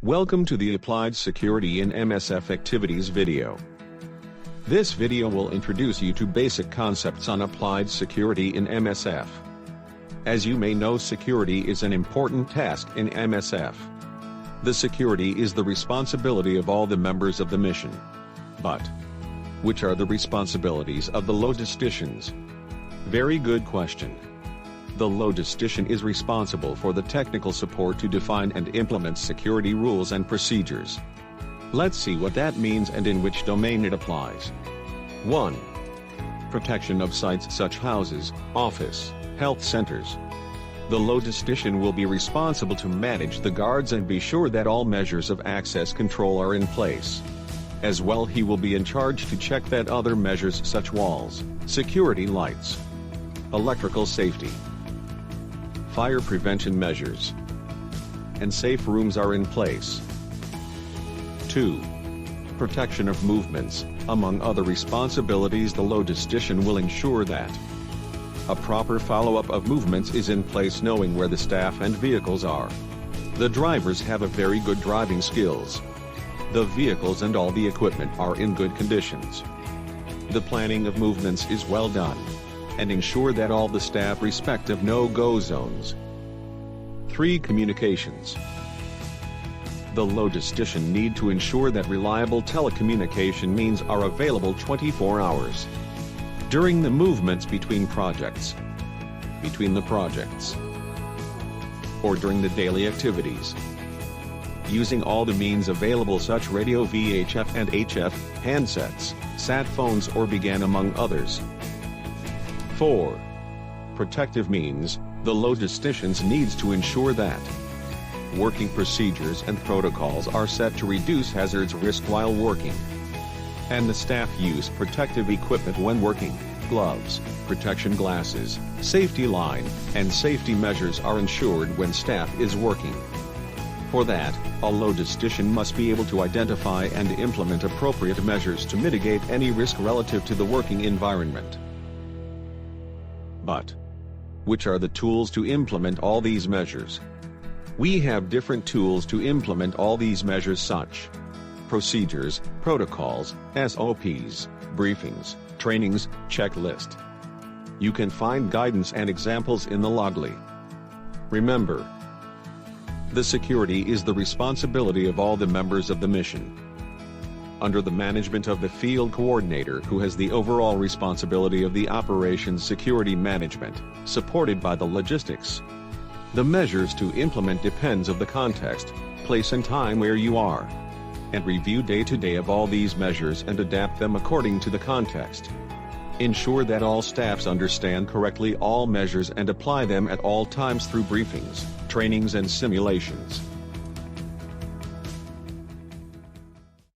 Welcome to the Applied Security in MSF Activities video. This video will introduce you to basic concepts on applied security in MSF. As you may know, security is an important task in MSF. The security is the responsibility of all the members of the mission. But which are the responsibilities of the logisticians? Very good question. The logistician is responsible for the technical support to define and implement security rules and procedures. Let's see what that means and in which domain it applies. 1. Protection of sites such houses, office, health centers. The logistician will be responsible to manage the guards and be sure that all measures of access control are in place. As well, he will be in charge to check that other measures such walls, security lights, electrical safety, fire prevention measures, and safe rooms are in place. 2. Protection of movements. Among other responsibilities, the logistician will ensure that a proper follow-up of movements is in place, knowing where the staff and vehicles are. The drivers have a very good driving skills. The vehicles and all the equipment are in good conditions. The planning of movements is well done, and ensure that all the staff respect of no-go zones. 3. Communications. The logistician need to ensure that reliable telecommunication means are available 24 hours. During the movements between projects, or during the daily activities. Using all the means available such radio, VHF and HF, handsets, sat phones or began among others. 4. Protective means. The logisticians needs to ensure that working procedures and protocols are set to reduce hazards risk while working, and the staff use protective equipment when working. Gloves, protection glasses, safety line, and safety measures are ensured when staff is working. For that, a logistician must be able to identify and implement appropriate measures to mitigate any risk relative to the working environment. But which are the tools to implement all these measures? We have different tools to implement all these measures, such procedures, protocols, SOPs, briefings, trainings, checklist. You can find guidance and examples in the logly. Remember, the security is the responsibility of all the members of the mission, under the management of the field coordinator, who has the overall responsibility of the operations security management, supported by the logistics. The measures to implement depends of the context, place and time where you are, and review day to day of all these measures and adapt them according to the context. Ensure that all staffs understand correctly all measures and apply them at all times through briefings, trainings and simulations.